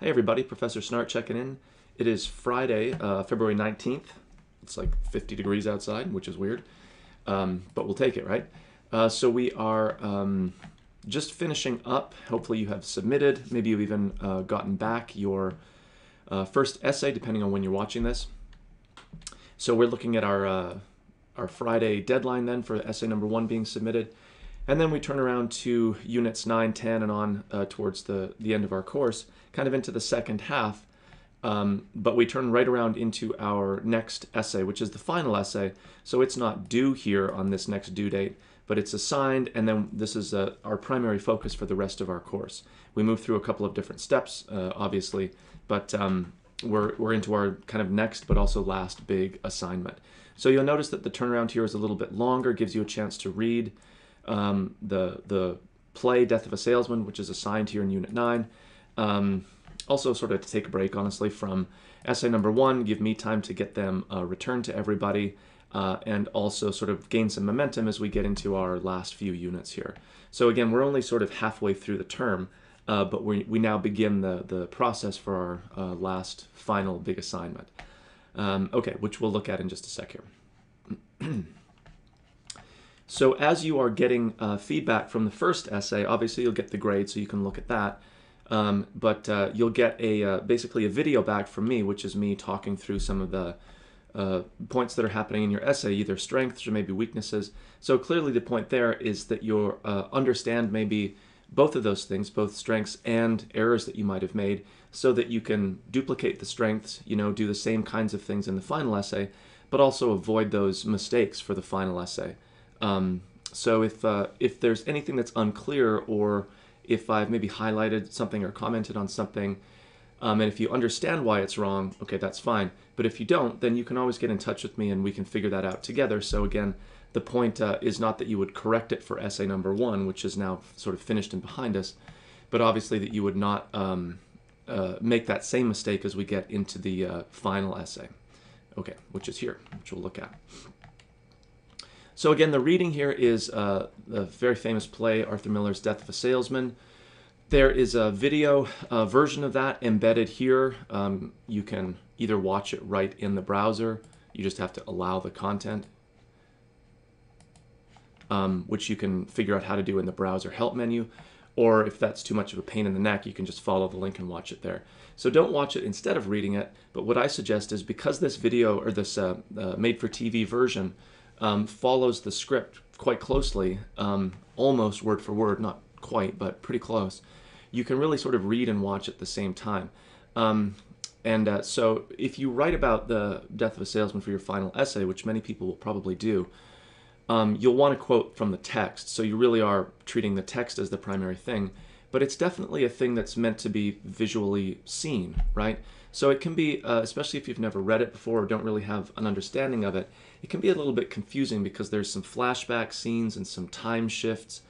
Hey everybody, Professor Snart checking in. It is Friday, February 19th. It's like 50 degrees outside, which is weird, but we'll take it, right? So we are just finishing up. Hopefully you have submitted, maybe you've even gotten back your first essay, depending on when you're watching this. So we're looking at our Friday deadline then for essay number 1 being submitted. And then we turn around to units 9, 10, and on towards the end of our course, kind of into the second half. But we turn right around into our next essay, which is the final essay. So it's not due here on this next due date, but it's assigned, and then this is our primary focus for the rest of our course. We move through a couple of different steps, obviously, but we're into our kind of next but also last big assignment. So you'll notice that the turnaround here is a little bit longer, gives you a chance to read the play Death of a Salesman, which is assigned here in Unit 9. Also sort of to take a break, honestly, from essay number 1, give me time to get them returned to everybody, and also sort of gain some momentum as we get into our last few units here. So again, we're only sort of halfway through the term, but we now begin the process for our last final big assignment. Okay, which we'll look at in just a sec here. So as you are getting feedback from the first essay, obviously you'll get the grade, so you can look at that. But you'll get basically a video back from me, which is me talking through some of the points that are happening in your essay, either strengths or maybe weaknesses. So clearly the point there is that you'll understand maybe both of those things, both strengths and errors that you might have made, so that you can duplicate the strengths, do the same kinds of things in the final essay, but also avoid those mistakes for the final essay. So if there's anything that's unclear, or if I've maybe highlighted something or commented on something, and if you understand why it's wrong, okay, that's fine. But if you don't, then you can always get in touch with me and we can figure that out together. So again, the point is not that you would correct it for essay number 1, which is now sort of finished and behind us, but obviously that you would not make that same mistake as we get into the final essay, okay, which is here, which we'll look at. So again, the reading here is the very famous play, Arthur Miller's Death of a Salesman. There is a video version of that embedded here. You can either watch it right in the browser, you just have to allow the content, which you can figure out how to do in the browser help menu, or if that's too much of a pain in the neck, you can just follow the link and watch it there. So don't watch it instead of reading it, but what I suggest is, because this video, or this made-for-TV version, follows the script quite closely, almost word for word, not quite, but pretty close. You can really sort of read and watch at the same time. So if you write about the Death of a Salesman for your final essay, which many people will probably do, you'll want to quote from the text. So you really are treating the text as the primary thing, but it's definitely a thing that's meant to be visually seen, right? So it can be, especially if you've never read it before or don't really have an understanding of it, it can be a little bit confusing because there's some flashback scenes and some time shifts.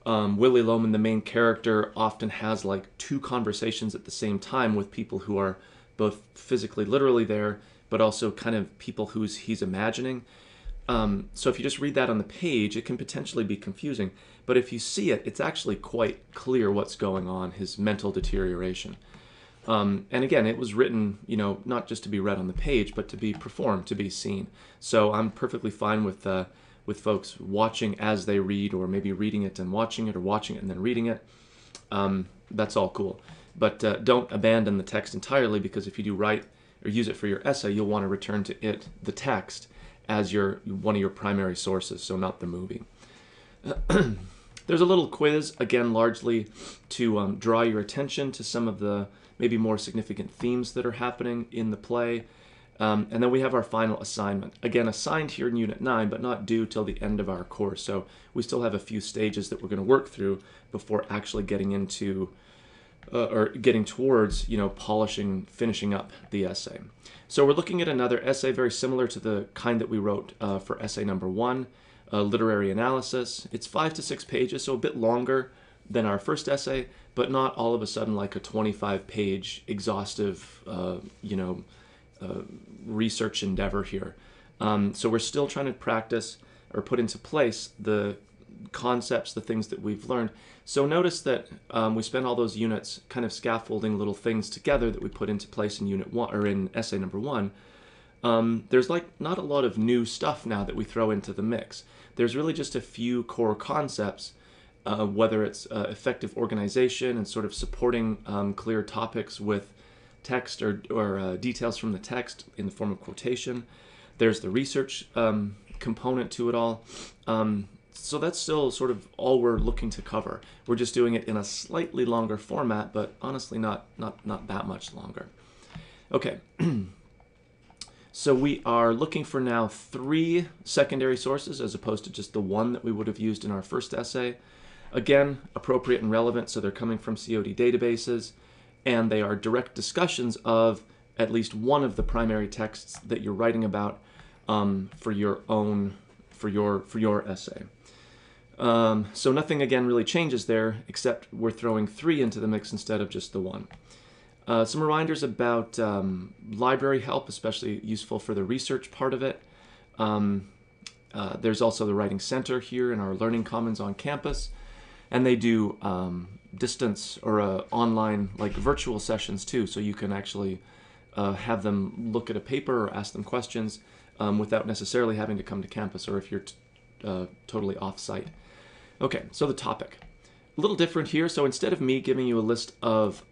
Willy Loman, the main character, often has like 2 conversations at the same time with people who are both physically, literally there, but also kind of people he's imagining. So if you just read that on the page, it can potentially be confusing. But if you see it, it's actually quite clear what's going on, his mental deterioration. And again, it was written, not just to be read on the page, but to be performed, to be seen. So I'm perfectly fine with folks watching as they read, or maybe reading it and watching it, or watching it and then reading it. That's all cool. But don't abandon the text entirely, because if you do write or use it for your essay, you'll want to return to it, the text, as one of your primary sources, so not the movie. There's a little quiz, again, largely to draw your attention to some of the maybe more significant themes that are happening in the play. And then we have our final assignment. Again, assigned here in Unit 9, but not due till the end of our course. So we still have a few stages that we're going to work through before actually getting into, or getting towards, polishing, finishing up the essay. So we're looking at another essay very similar to the kind that we wrote for essay number 1, literary analysis. It's 5 to 6 pages, so a bit longer than our first essay, but not all of a sudden like a 25-page exhaustive, research endeavor here. So we're still trying to practice or put into place the concepts, the things that we've learned. So notice that we spent all those units kind of scaffolding little things together that we put into place in Unit 1 or in essay number 1. There's like not a lot of new stuff now that we throw into the mix. There's really just a few core concepts, whether it's effective organization and sort of supporting clear topics with text or details from the text in the form of quotation. There's the research component to it all. So that's still sort of all we're looking to cover. We're just doing it in a slightly longer format, but honestly not that much longer. Okay. So we are looking for now 3 secondary sources as opposed to just the one that we would have used in our first essay. Again, appropriate and relevant, so they're coming from COD databases, and they are direct discussions of at least one of the primary texts that you're writing about for your essay. So nothing again really changes there, except we're throwing 3 into the mix instead of just the 1. Some reminders about library help, especially useful for the research part of it. There's also the Writing Center here in our Learning Commons on campus, and they do distance or online, like virtual sessions too, so you can actually have them look at a paper or ask them questions without necessarily having to come to campus, or if you're totally off-site. Okay, so the topic. A little different here. So instead of me giving you a list of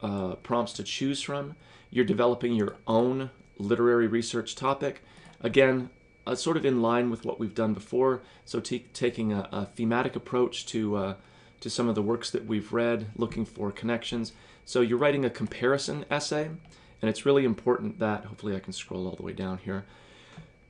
prompts to choose from, you're developing your own literary research topic. Again, sort of in line with what we've done before. So taking a thematic approach to some of the works that we've read, looking for connections. So you're writing a comparison essay, and it's really important that, hopefully I can scroll all the way down here.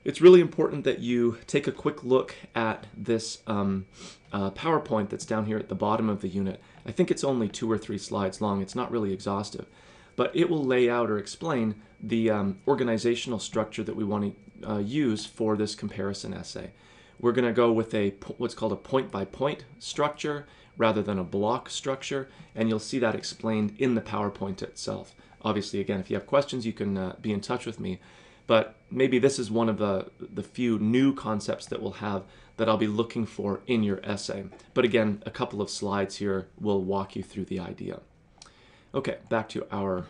It's really important that you take a quick look at this PowerPoint that's down here at the bottom of the unit. I think it's only 2 or 3 slides long. It's not really exhaustive, but it will lay out or explain the organizational structure that we want to use for this comparison essay. We're going to go with what's called a point-by-point structure rather than a block structure, and you'll see that explained in the PowerPoint itself. Obviously, again, if you have questions, you can be in touch with me. But maybe this is one of the few new concepts that we'll have that I'll be looking for in your essay. But again, a couple of slides here will walk you through the idea. Okay, back to our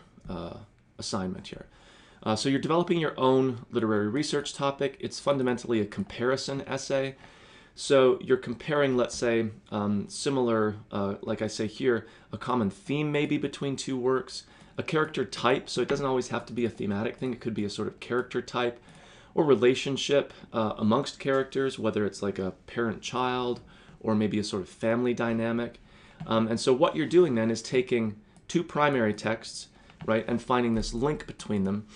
assignment here. So you're developing your own literary research topic. It's fundamentally a comparison essay. So you're comparing, let's say, similar, like I say here, a common theme maybe between 2 works. A character type, so it doesn't always have to be a thematic thing. It could be a sort of character type or relationship amongst characters, whether it's like a parent-child or maybe a sort of family dynamic. And so what you're doing then is taking 2 primary texts, right, and finding this link between them.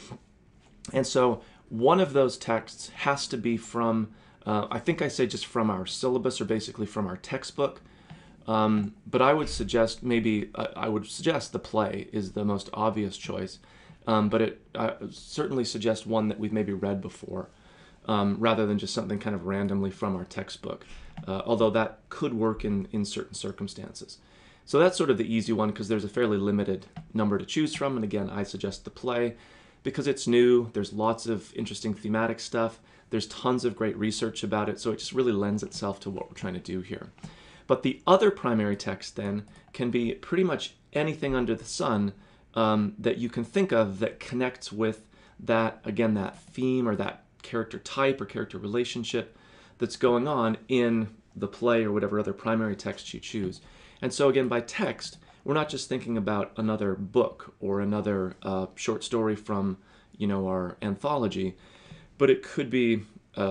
And so one of those texts has to be from, I think I say just from our syllabus or basically from our textbook. But I would suggest the play is the most obvious choice, but I certainly suggest one that we've maybe read before, rather than just something kind of randomly from our textbook, although that could work in certain circumstances. So that's sort of the easy one because there's a fairly limited number to choose from, and again, I suggest the play because it's new, there's lots of interesting thematic stuff, there's tons of great research about it, so it just really lends itself to what we're trying to do here. But the other primary text then can be pretty much anything under the sun that you can think of that connects with that, again, that theme or that character type or character relationship that's going on in the play or whatever other primary text you choose. And so again, by text, we're not just thinking about another book or another short story from, our anthology, but it could be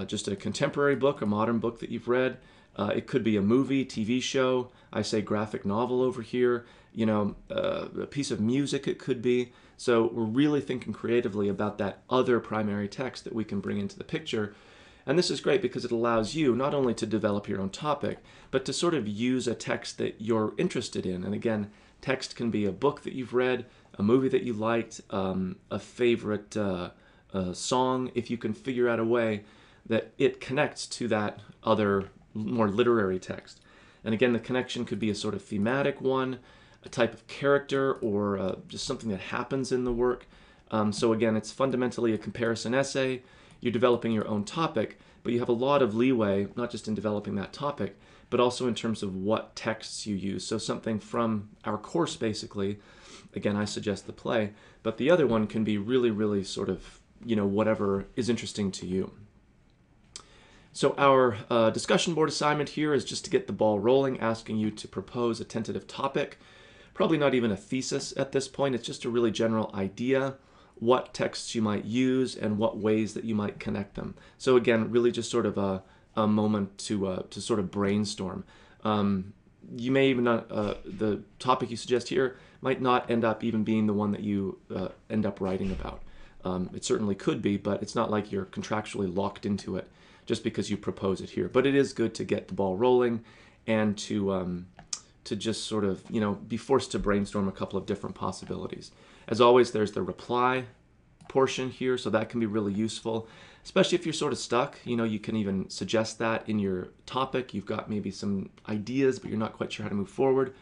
just a contemporary book, a modern book that you've read. It could be a movie, TV show, I say graphic novel over here, a piece of music it could be. So we're really thinking creatively about that other primary text that we can bring into the picture. And this is great because it allows you not only to develop your own topic, but to sort of use a text that you're interested in. And again, text can be a book that you've read, a movie that you liked, a favorite song, if you can figure out a way that it connects to that other more literary text. And again, the connection could be a sort of thematic one, a type of character, or just something that happens in the work. So again, it's fundamentally a comparison essay. You're developing your own topic, but you have a lot of leeway, not just in developing that topic, but also in terms of what texts you use. So something from our course, basically, again, I suggest the play, but the other one can be really, really sort of, whatever is interesting to you. So our discussion board assignment here is just to get the ball rolling, asking you to propose a tentative topic. Probably not even a thesis at this point. It's just a really general idea, what texts you might use and what ways that you might connect them. So again, really just sort of a moment to sort of brainstorm. You may even not, the topic you suggest here might not end up even being the one that you end up writing about. It certainly could be, but it's not like you're contractually locked into it just because you propose it here. But it is good to get the ball rolling and to just sort of, be forced to brainstorm a couple of different possibilities. As always, there's the reply portion here, so that can be really useful, especially if you're sort of stuck. You can even suggest that in your topic. You've got maybe some ideas, but you're not quite sure how to move forward.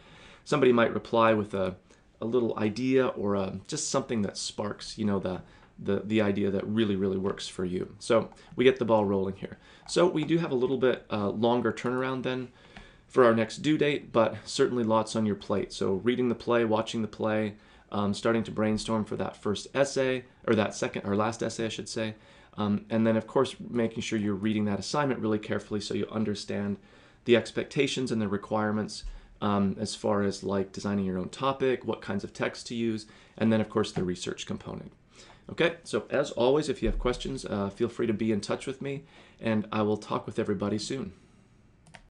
Somebody might reply with a little idea or just something that sparks, the idea that really, really works for you. So we get the ball rolling here. So we do have a little bit longer turnaround then for our next due date, but certainly lots on your plate. So reading the play, watching the play, starting to brainstorm for that first essay, or that second or last essay, I should say. And then, of course, making sure you're reading that assignment really carefully so you understand the expectations and the requirements as far as like designing your own topic, what kinds of text to use, and then, of course, the research component. Okay, so as always, if you have questions, feel free to be in touch with me, and I will talk with everybody soon.